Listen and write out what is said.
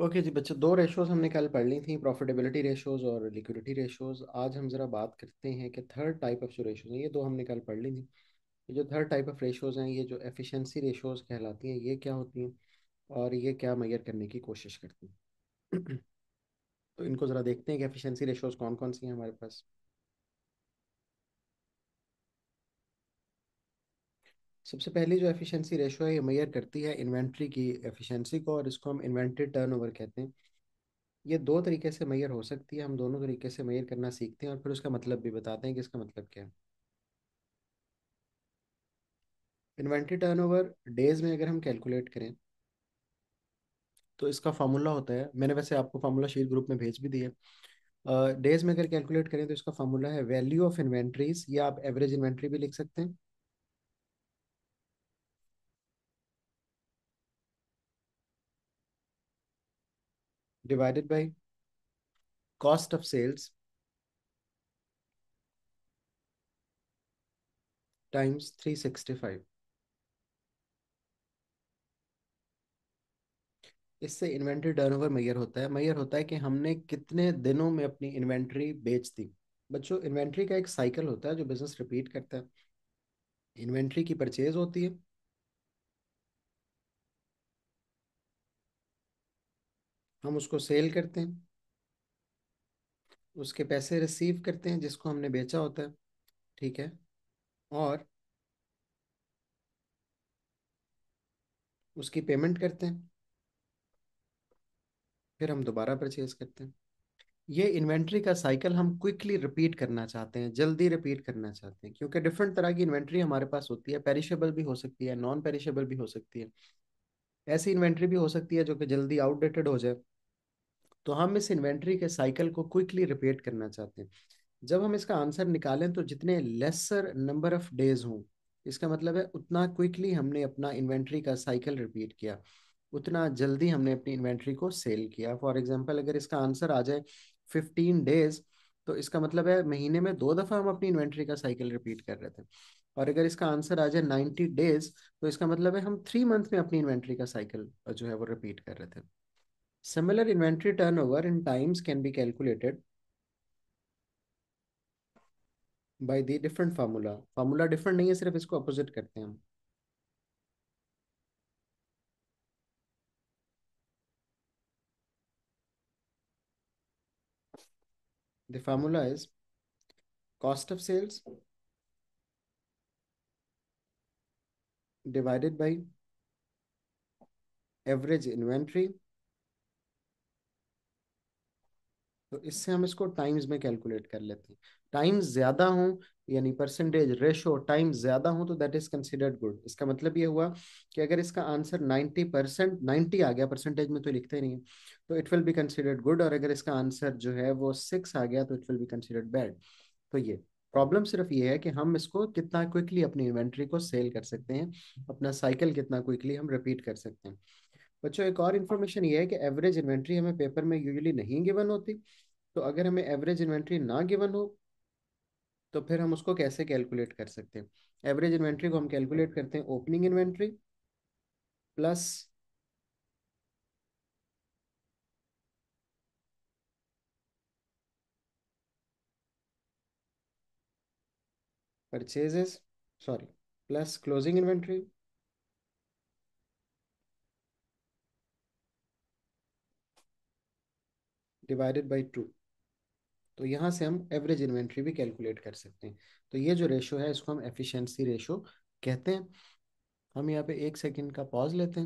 Okay जी बच्चों, दो ratios हमने कल पढ़ ली थी, प्रॉफिटेबिलिटी रेशोज और लिक्विडिटी रेशोज। आज हम जरा बात करते हैं कि थर्ड टाइप ऑफ जो रेशोज हैं, ये दो हमने कल पढ़ ली थी। ये जो थर्ड टाइप ऑफ रेशोज हैं, ये जो एफिशिएंसी रेशोज कहलाती हैं, ये क्या होती हैं और ये क्या मेजर करने की कोशिश करती हैं। तो इनको जरा देखते हैं कि एफिशिएंसी रेशोज कौन कौन सी हैं हमारे पास। सबसे पहली जो एफिशिएंसी रेशो है, ये मेजर करती है इन्वेंट्री की एफिशिएंसी को, और इसको हम इन्वेंट्री टर्नओवर कहते हैं। ये दो तरीके से मेजर हो सकती है, हम दोनों तरीके से मेजर करना सीखते हैं और फिर उसका मतलब भी बताते हैं कि इसका मतलब क्या है। इन्वेंट्री टर्नओवर डेज में अगर हम कैलकुलेट करें तो इसका फार्मूला होता है, मैंने वैसे आपको फार्मूला शीट ग्रुप में भेज भी दिया। डेज में अगर कैलकुलेट करें तो इसका फार्मूला है वैल्यू ऑफ इन्वेंट्रीज, या आप एवरेज इन्वेंट्री भी लिख सकते हैं, divided by cost of sales times 365। इससे इन्वेंट्री टर्नओवर मेजर होता है। मेजर होता है कि हमने कितने दिनों में अपनी इन्वेंट्री बेच दी। बच्चों, इन्वेंट्री का एक साइकिल होता है जो बिजनेस रिपीट करता है। इन्वेंट्री की परचेज होती है, हम उसको सेल करते हैं, उसके पैसे रिसीव करते हैं जिसको हमने बेचा होता है, ठीक है, और उसकी पेमेंट करते हैं, फिर हम दोबारा परचेज करते हैं। ये इन्वेंट्री का साइकिल हम क्विकली रिपीट करना चाहते हैं, जल्दी रिपीट करना चाहते हैं, क्योंकि डिफरेंट तरह की इन्वेंट्री हमारे पास होती है। पेरिशेबल भी हो सकती है, नॉन पेरिशेबल भी हो सकती है। ऐसी इन्वेंट्री भी हो सकती है जो कि जल्दी आउटडेटेड हो जाए। तो हम इस इन्वेंट्री के साइकिल को क्विकली रिपीट करना चाहते हैं। जब हम इसका आंसर निकालें तो जितने लेसर नंबर ऑफ डेज हों, इसका मतलब है उतना क्विकली हमने अपना इन्वेंट्री का साइकिल रिपीट किया, उतना जल्दी हमने अपनी इन्वेंट्री को सेल किया। फॉर एग्जांपल, अगर इसका आंसर आ जाए 15 डेज, तो इसका मतलब है महीने में 2 दफ़ा हम अपनी इन्वेंट्री का साइकिल रिपीट कर रहे थे। और अगर इसका आंसर आ जाए 90 डेज, तो इसका मतलब है हम 3 मंथ में अपनी इन्वेंट्री का साइकिल जो है वो रिपीट कर रहे थे। Similar inventory turnover in times can be calculated by the different formula. Formula different नहीं है, सिर्फ इसको अपोजिट करते हैं हम। The formula is cost of sales divided by average inventory। तो इससे हम इसको टाइम्स में कैलकुलेट कर लेते हैं। टाइम्स ज्यादा हो, यानी परसेंटेज रेशो टाइम्स ज्यादा हो, तो दैट इज कंसिडर्ड गुड। इसका मतलब ये हुआ कि अगर इसका आंसर 90%, 90 आ गया, परसेंटेज में तो लिखते ही नहीं है, तो it will be considered good. और अगर इसका आंसर जो है वो 6 आ गया तो it will be considered bad. तो ये प्रॉब्लम सिर्फ ये है कि हम इसको कितना क्विकली अपनी इन्वेंट्री को सेल कर सकते हैं, अपना साइकिल कितना क्विकली हम रिपीट कर सकते हैं। बच्चों, एक और इन्फॉर्मेशन ये है कि एवरेज इन्वेंट्री हमें पेपर में यूजुअली नहीं गिवन होती। तो अगर हमें एवरेज इन्वेंट्री ना गिवन हो तो फिर हम उसको कैसे कैलकुलेट कर सकते हैं। एवरेज इन्वेंट्री को हम कैलकुलेट करते हैं opening inventory plus purchases, sorry, plus closing inventory divided by 2। तो यहाँ से हम एवरेज इन्वेंट्री भी कैलकुलेट कर सकते हैं। तो ये जो रेशो है इसको हम एफिशिएंसी रेशो कहते हैं। हम यहाँ पे 1 सेकंड का पॉज लेते हैं।